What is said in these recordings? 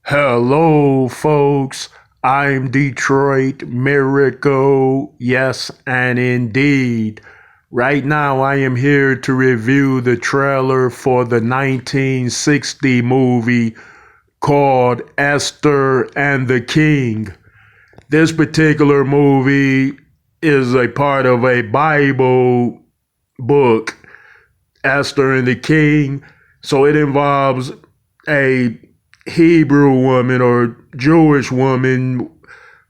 Hello, folks. I'm Detroit Miracle. Yes, and indeed. Right now, I am here to review the trailer for the 1960 movie called Esther and the King. This particular movie is a part of a Bible book, Esther and the King. So it involves a Hebrew woman or Jewish woman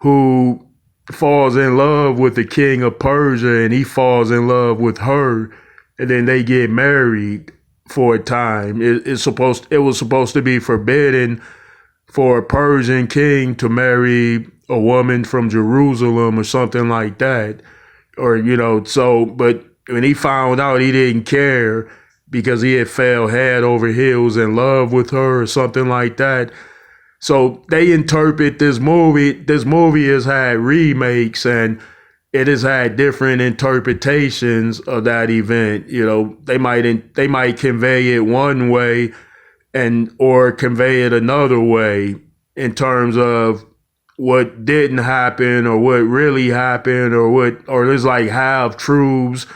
who falls in love with the king of Persia and he falls in love with her, and then they get married for a time. It was supposed to be forbidden for a Persian king to marry a woman from Jerusalem or something like that. Or, but when he found out, he didn't care because he had fell head over heels in love with her or something like that. So they interpret this movie. This movie has had remakes and it has had different interpretations of that event. They might convey it one way and or convey it another way in terms of what didn't happen or what really happened or there's like half truths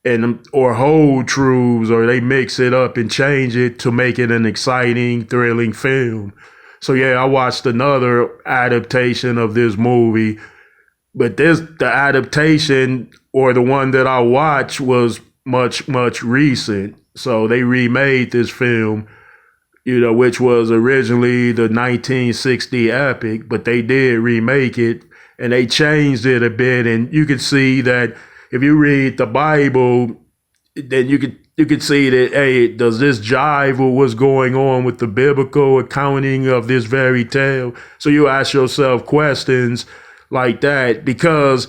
and or whole truths, or they mix it up and change it to make it an exciting, thrilling film. So yeah, I watched another adaptation of this movie, but the adaptation or the one that I watched was much recent. So they remade this film, which was originally the 1960 epic, but they did remake it and they changed it a bit. And you can see that if you read the Bible, then you could see that, hey, does this jive with what's going on with the biblical accounting of this very tale? So you ask yourself questions like that because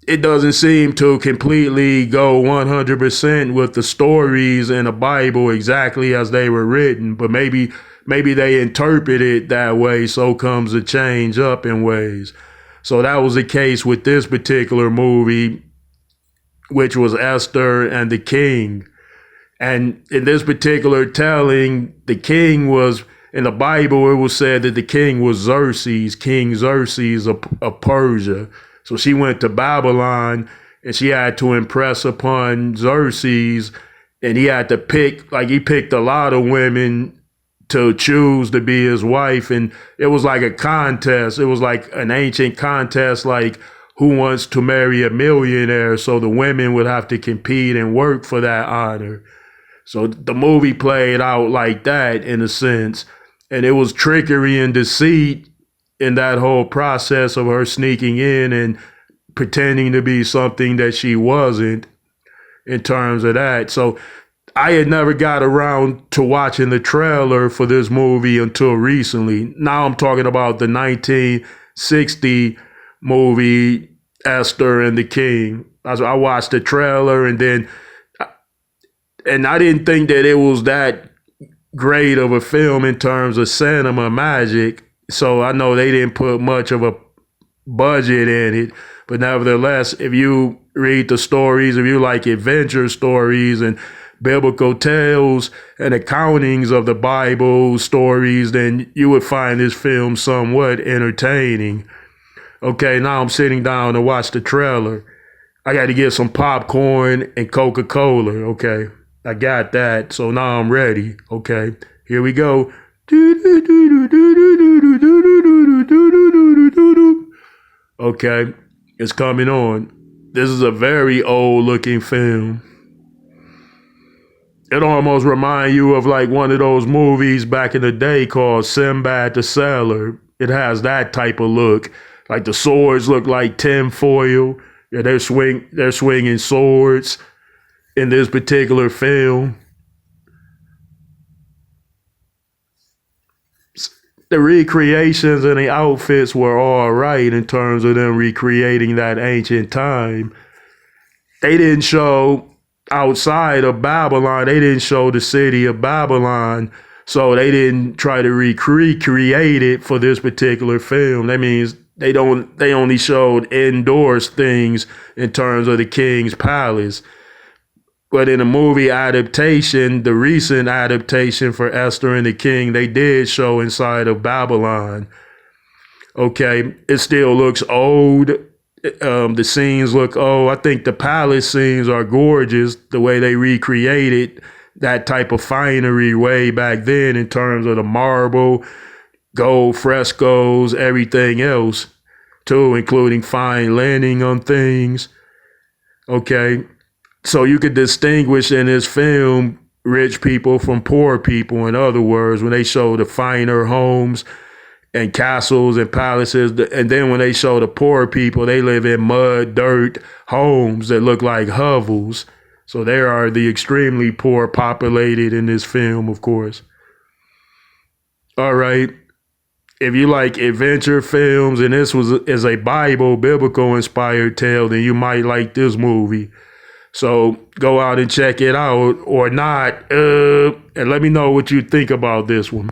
it doesn't seem to completely go 100% with the stories in the Bible exactly as they were written, but maybe they interpret it that way, so comes a change up in ways. So that was the case with this particular movie, which was Esther and the King. And in this particular telling, the king was, in the Bible, it was said that the king was Xerxes, King Xerxes of Persia. So she went to Babylon and she had to impress upon Xerxes, and he had to he picked a lot of women to choose to be his wife. And it was like a contest. It was like an ancient contest, like who wants to marry a millionaire. So the women would have to compete and work for that honor. So the movie played out like that in a sense. And it was trickery and deceit in that whole process of her sneaking in and pretending to be something that she wasn't in terms of that. So I had never got around to watching the trailer for this movie until recently. Now I'm talking about the 1960 movie Esther and the King. I watched the trailer and I didn't think that it was that great of a film in terms of cinema magic. So I know they didn't put much of a budget in it. But nevertheless, if you read the stories, if you like adventure stories and biblical tales and accountings of the Bible stories, then you would find this film somewhat entertaining. Okay, now I'm sitting down to watch the trailer. I got to get some popcorn and Coca-Cola. Okay, I got that. So now I'm ready. Okay, here we go. Okay, it's coming on. This is a very old looking film. It almost reminds you of like one of those movies back in the day called Sinbad the Sailor. It has that type of look. Like the swords look like tinfoil. Yeah, they're swinging swords in this particular film. The recreations and the outfits were all right in terms of them recreating that ancient time. They didn't show outside of Babylon. They didn't show the city of Babylon. So they didn't try to recreate it for this particular film. That means they only showed indoors things in terms of the king's palace. But in the movie adaptation, the recent adaptation for Esther and the King, they did show inside of Babylon. Okay, it still looks old. The scenes look old. I think the palace scenes are gorgeous, the way they recreated that type of finery way back then in terms of the marble, gold frescoes, everything else, too, including fine linen on things. Okay, so you could distinguish in this film rich people from poor people. In other words, when they show the finer homes and castles and palaces, and then when they show the poor people, they live in mud, dirt homes that look like hovels. So they are the extremely poor populated in this film, of course. All right. If you like adventure films and this is a biblical inspired tale, then you might like this movie. So go out and check it out or not, and let me know what you think about this one.